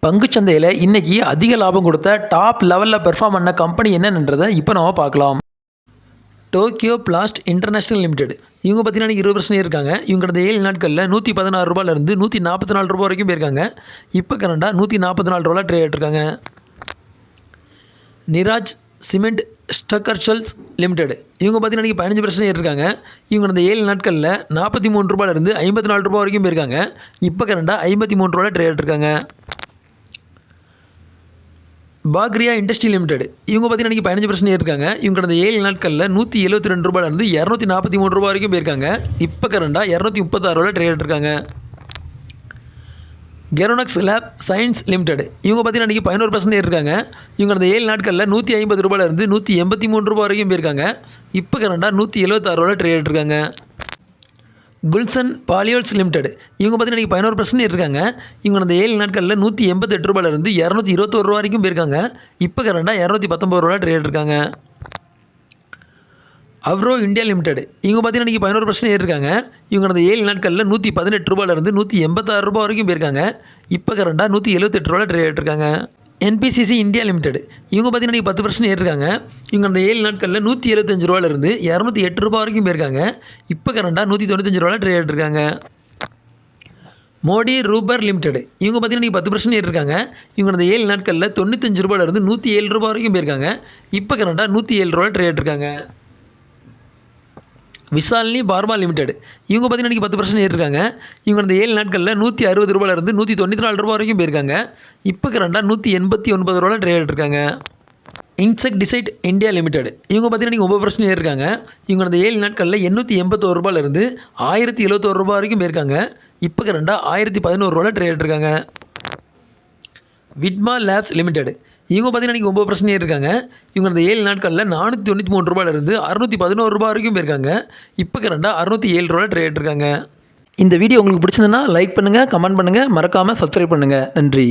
பங்குச்சந்தையில் இன்னைக்கு அதிக லாபம் கொடுத்த டாப் லெவலில் பெர்ஃபார்ம் பண்ண கம்பெனி என்னன்றதை இப்போ நம்ம பார்க்கலாம். டோக்கியோ பிளாஸ்ட் இன்டர்நேஷனல் லிமிடெட் இவங்க பார்த்தீங்கன்னா 20% இருக்காங்க. இவங்க கடந்த 7 நாட்களில் ₹116 ₹144 வரைக்கும் போயிருக்காங்க. இப்போ கரண்டாக ₹144 ட்ரேட் ஆகிட்டுருக்காங்க. நிராஜ் சிமெண்ட் ஸ்ட்ரக்சர்ஸ் லிமிடெட் இவங்க பார்த்தீங்கன்னா 15% இருக்காங்க. இவங்க கடந்த 7 நாட்களில் ₹43 ₹54 வரைக்கும் போயிருக்காங்க. இப்போ கரண்டாக ₹53 ட்ரேட் ஆகிட்டுருக்காங்க. பாக்ரியா இண்டஸ்ட்ரி லிமிடெட் இவங்க பார்த்தீங்கன்னா 15% இருக்காங்க. இவங்க கடந்த 7 நாட்களில் ₹172 ₹243 வரைக்கும் போயிருக்காங்க. இப்போ கரண்டாக ₹236 ட்ரேட் இருக்காங்க. கெரோனக்ஸ் லேப் சயின்ஸ் லிமிடெட் இவங்க பார்த்தீங்கன்னா 11% இருக்காங்க. இவங்க கடந்த 7 நாட்களில் ₹150 ₹183 வரைக்கும் போயிருக்காங்க. இப்போ கரண்டாக ₹176 ட்ரேட் இருக்காங்க. குல்சன் பாலியோல்ஸ் லிமிடெட் இவங்க பார்த்தீங்கன்னா 11% இருக்காங்க. இவங்க கடந்த 7 நாட்களில் ₹188 ₹221 வரைக்கும் போயிருக்காங்க. இப்போ கரண்டாக ₹219 ட்ரேட் இருக்காங்க. அவ்ரோ இந்தியா லிமிடெட் இவங்க பார்த்தீங்கன்னா 11% இருக்காங்க. இவங்க கடந்த 7 நாட்களில் ₹118 ₹186 வரைக்கும் போயிருக்காங்க. இப்போ கரண்டாக ₹178 ட்ரேட் இருக்காங்க. என்பிசிசி இந்தியா லிமிடெட் இவங்க பார்த்தீங்கன்னா 10% இருக்காங்க. இவங்க அந்த 7 நாட்களில் ₹175 ₹208 வரைக்கும் போயிருக்காங்க. இப்போ கரண்டாக ₹195 ட்ரேட் இருக்காங்க. மோடி ரூபர் லிமிடெட் இவங்க பார்த்தீங்கன்னா 10% இருக்காங்க. இவங்க அந்த 7 நாட்களில் ₹95 ₹107 வரைக்கும் போயிருக்காங்க. இப்போ கரண்டாக ₹107 ட்ரேட் இருக்காங்க. விஷாலினி பார்மா லிமிடெட் இவங்க பார்த்தீங்கன்னா 10% இருக்காங்க. இவங்க அந்த 7 நாட்களில் ₹160 ₹194 வரைக்கும் போயிருக்காங்க. இப்போ கரண்டாக ₹189 ட்ரேட் இருக்காங்க. இன்செக்டிசைட் இந்தியா லிமிடெட் இவங்க பார்த்தீங்கன்னா 9% இருக்காங்க. இவங்க அந்த 7 நாட்களில் ₹881 ₹1071 வரைக்கும் போயிருக்காங்க. இப்போ கரண்டாக ₹1011 ட்ரேட் இருக்காங்க. விட்மா லேப்ஸ் லிமிடெட் இவங்க பார்த்தீங்கன்னா 9% இருக்காங்க. இவங்க அந்த 7 நாட்களில் ₹493 ₹611 வரைக்கும் போயிருக்காங்க. இப்போ கரண்டாக ₹607 ட்ரேட் இருக்காங்க. இந்த வீடியோ உங்களுக்கு பிடிச்சிருந்ததுன்னா லைக் பண்ணுங்கள், கமெண்ட் பண்ணுங்கள், மறக்காமல் சப்ஸ்கிரைப் பண்ணுங்கள். நன்றி.